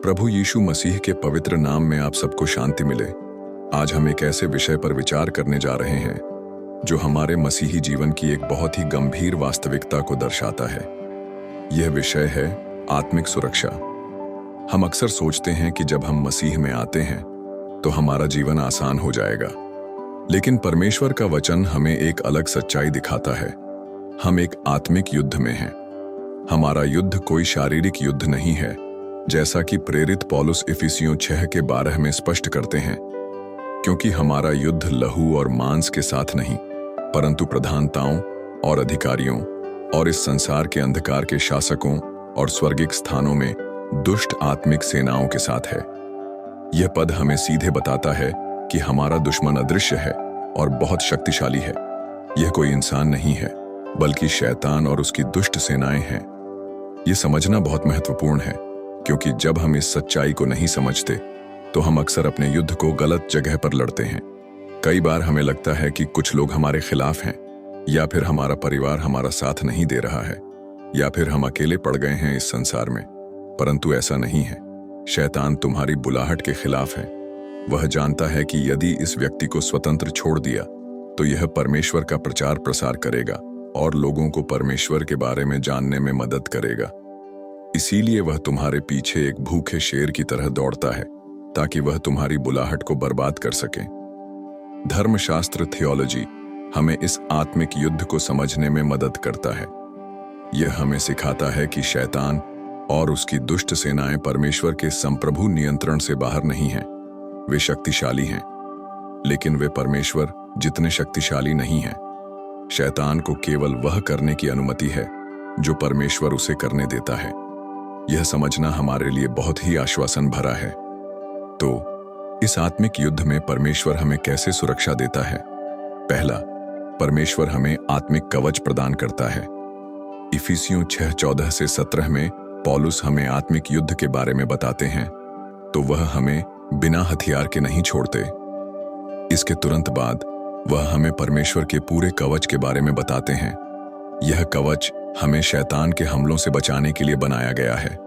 प्रभु यीशु मसीह के पवित्र नाम में आप सबको शांति मिले। आज हम एक ऐसे विषय पर विचार करने जा रहे हैं जो हमारे मसीही जीवन की एक बहुत ही गंभीर वास्तविकता को दर्शाता है। यह विषय है आत्मिक सुरक्षा। हम अक्सर सोचते हैं कि जब हम मसीह में आते हैं तो हमारा जीवन आसान हो जाएगा, लेकिन परमेश्वर का वचन हमें एक अलग सच्चाई दिखाता है। हम एक आत्मिक युद्ध में हैं। हमारा युद्ध कोई शारीरिक युद्ध नहीं है, जैसा कि प्रेरित पौलुस इफिसियों 6:12 में स्पष्ट करते हैं, क्योंकि हमारा युद्ध लहू और मांस के साथ नहीं, परंतु प्रधानताओं और अधिकारियों और इस संसार के अंधकार के शासकों और स्वर्गिक स्थानों में दुष्ट आत्मिक सेनाओं के साथ है। यह पद हमें सीधे बताता है कि हमारा दुश्मन अदृश्य है और बहुत शक्तिशाली है। यह कोई इंसान नहीं है, बल्कि शैतान और उसकी दुष्ट सेनाएं हैं। यह समझना बहुत महत्वपूर्ण है, क्योंकि जब हम इस सच्चाई को नहीं समझते तो हम अक्सर अपने युद्ध को गलत जगह पर लड़ते हैं। कई बार हमें लगता है कि कुछ लोग हमारे खिलाफ हैं, या फिर हमारा परिवार हमारा साथ नहीं दे रहा है, या फिर हम अकेले पड़ गए हैं इस संसार में। परंतु ऐसा नहीं है। शैतान तुम्हारी बुलाहट के खिलाफ है। वह जानता है कि यदि इस व्यक्ति को स्वतंत्र छोड़ दिया तो यह परमेश्वर का प्रचार प्रसार करेगा और लोगों को परमेश्वर के बारे में जानने में मदद करेगा। इसीलिए वह तुम्हारे पीछे एक भूखे शेर की तरह दौड़ता है, ताकि वह तुम्हारी बुलाहट को बर्बाद कर सके। धर्मशास्त्र थियोलॉजी हमें इस आत्मिक युद्ध को समझने में मदद करता है। यह हमें सिखाता है कि शैतान और उसकी दुष्ट सेनाएं परमेश्वर के संप्रभु नियंत्रण से बाहर नहीं हैं। वे शक्तिशाली हैं, लेकिन वे परमेश्वर जितने शक्तिशाली नहीं हैं। शैतान को केवल वह करने की अनुमति है जो परमेश्वर उसे करने देता है। यह समझना हमारे लिए बहुत ही आश्वासन भरा है। तो इस आत्मिक युद्ध में परमेश्वर हमें कैसे सुरक्षा देता है? पहला, परमेश्वर हमें आत्मिक कवच प्रदान करता है। इफिसियों 6:14 से 17 में पौलुस हमें आत्मिक युद्ध के बारे में बताते हैं, तो वह हमें बिना हथियार के नहीं छोड़ते। इसके तुरंत बाद वह हमें परमेश्वर के पूरे कवच के बारे में बताते हैं। यह कवच हमें शैतान के हमलों से बचाने के लिए बनाया गया है।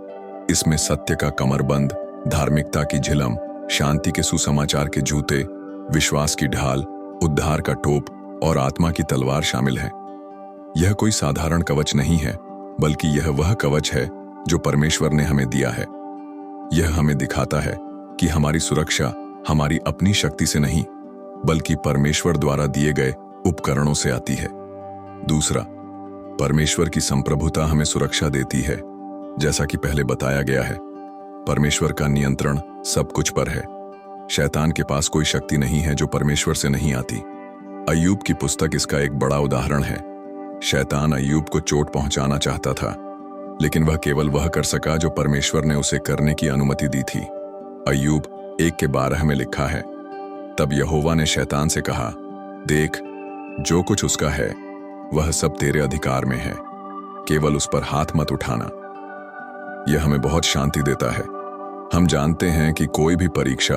इसमें सत्य का कमरबंद, धार्मिकता की झिलम, शांति के सुसमाचार के जूते, विश्वास की ढाल, उद्धार का टोप और आत्मा की तलवार शामिल है। यह कोई साधारण कवच नहीं है, बल्कि यह वह कवच है जो परमेश्वर ने हमें दिया है। यह हमें दिखाता है कि हमारी सुरक्षा हमारी अपनी शक्ति से नहीं, बल्कि परमेश्वर द्वारा दिए गए उपकरणों से आती है। दूसरा, परमेश्वर की संप्रभुता हमें सुरक्षा देती है। जैसा कि पहले बताया गया है, परमेश्वर का नियंत्रण सब कुछ पर है। शैतान के पास कोई शक्ति नहीं है जो परमेश्वर से नहीं आती। अय्यूब की पुस्तक इसका एक बड़ा उदाहरण है। शैतान अय्यूब को चोट पहुंचाना चाहता था, लेकिन वह केवल वह कर सका जो परमेश्वर ने उसे करने की अनुमति दी थी। अय्यूब 1:12 में लिखा है, तब यहोवा ने शैतान से कहा, देख, जो कुछ उसका है वह सब तेरे अधिकार में है, केवल उस पर हाथ मत उठाना। यह हमें बहुत शांति देता है। हम जानते हैं कि कोई भी परीक्षा,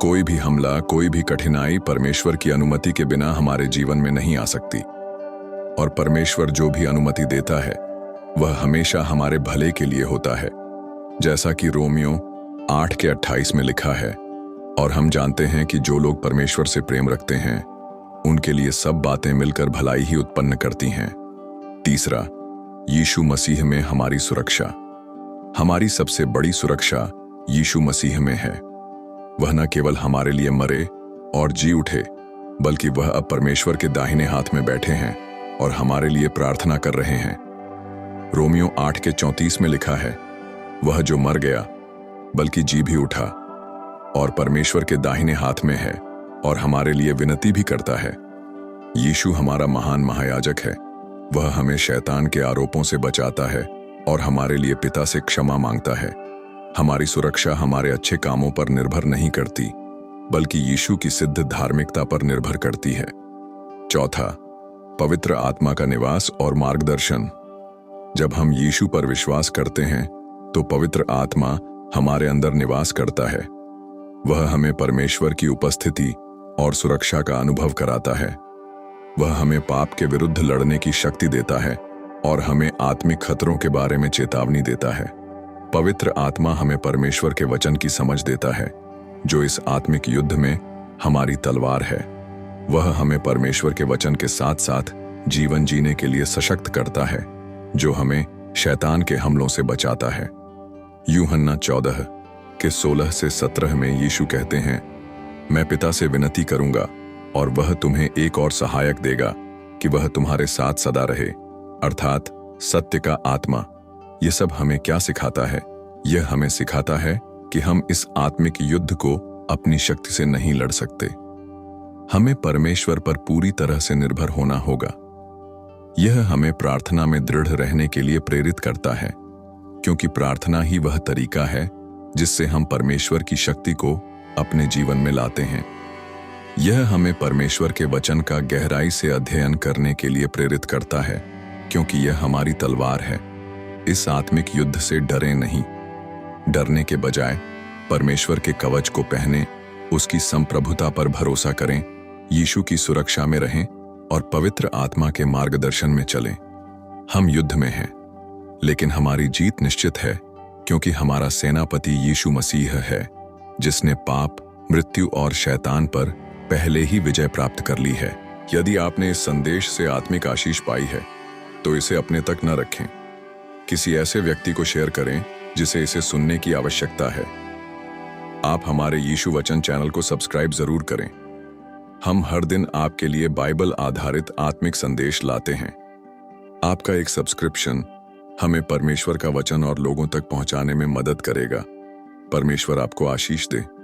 कोई भी हमला, कोई भी कठिनाई परमेश्वर की अनुमति के बिना हमारे जीवन में नहीं आ सकती। और परमेश्वर जो भी अनुमति देता है वह हमेशा हमारे भले के लिए होता है, जैसा कि रोमियो 8:28 में लिखा है। और हम जानते हैं कि जो लोग परमेश्वर से प्रेम रखते हैं उनके लिए सब बातें मिलकर भलाई ही उत्पन्न करती हैं। तीसरा, यीशु मसीह में हमारी सुरक्षा। हमारी सबसे बड़ी सुरक्षा यीशु मसीह में है। वह न केवल हमारे लिए मरे और जी उठे, बल्कि वह अब परमेश्वर के दाहिने हाथ में बैठे हैं और हमारे लिए प्रार्थना कर रहे हैं। रोमियो 8:34 में लिखा है, वह जो मर गया बल्कि जी भी उठा और परमेश्वर के दाहिने हाथ में है और हमारे लिए विनती भी करता है। यीशु हमारा महान महायाजक है। वह हमें शैतान के आरोपों से बचाता है और हमारे लिए पिता से क्षमा मांगता है। हमारी सुरक्षा हमारे अच्छे कामों पर निर्भर नहीं करती, बल्कि यीशु की सिद्ध धार्मिकता पर निर्भर करती है। चौथा, पवित्र आत्मा का निवास और मार्गदर्शन। जब हम यीशु पर विश्वास करते हैं तो पवित्र आत्मा हमारे अंदर निवास करता है। वह हमें परमेश्वर की उपस्थिति और सुरक्षा का अनुभव कराता है। वह हमें पाप के विरुद्ध लड़ने की शक्ति देता है और हमें आत्मिक खतरों के बारे में चेतावनी देता है। पवित्र आत्मा हमें परमेश्वर के वचन की समझ देता है, जो इस आत्मिक युद्ध में हमारी तलवार है। वह हमें परमेश्वर के वचन के साथ साथ जीवन जीने के लिए सशक्त करता है, जो हमें शैतान के हमलों से बचाता है। यूहन्ना 14 के 16 से 17 में यीशु कहते हैं, मैं पिता से विनती करूंगा और वह तुम्हें एक और सहायक देगा कि वह तुम्हारे साथ सदा रहे, अर्थात सत्य का आत्मा। यह सब हमें क्या सिखाता है? यह हमें सिखाता है कि हम इस आत्मिक युद्ध को अपनी शक्ति से नहीं लड़ सकते। हमें परमेश्वर पर पूरी तरह से निर्भर होना होगा। यह हमें प्रार्थना में दृढ़ रहने के लिए प्रेरित करता है, क्योंकि प्रार्थना ही वह तरीका है जिससे हम परमेश्वर की शक्ति को अपने जीवन में लाते हैं। यह हमें परमेश्वर के वचन का गहराई से अध्ययन करने के लिए प्रेरित करता है, क्योंकि यह हमारी तलवार है। इस आत्मिक युद्ध से डरे नहीं। डरने के बजाय परमेश्वर के कवच को पहने, उसकी संप्रभुता पर भरोसा करें, यीशु की सुरक्षा में रहें और पवित्र आत्मा के मार्गदर्शन में चलें। हम युद्ध में हैं, लेकिन हमारी जीत निश्चित है, क्योंकि हमारा सेनापति यीशु मसीह है, जिसने पाप, मृत्यु और शैतान पर पहले ही विजय प्राप्त कर ली है। यदि आपने इस संदेश से आत्मिक आशीष पाई है, तो इसे अपने तक न रखें। किसी ऐसे व्यक्ति को शेयर करें जिसे इसे सुनने की आवश्यकता है। आप हमारे यीशु वचन चैनल को सब्सक्राइब जरूर करें। हम हर दिन आपके लिए बाइबल आधारित आत्मिक संदेश लाते हैं। आपका एक सब्सक्रिप्शन हमें परमेश्वर का वचन और लोगों तक पहुंचाने में मदद करेगा। परमेश्वर आपको आशीष दे।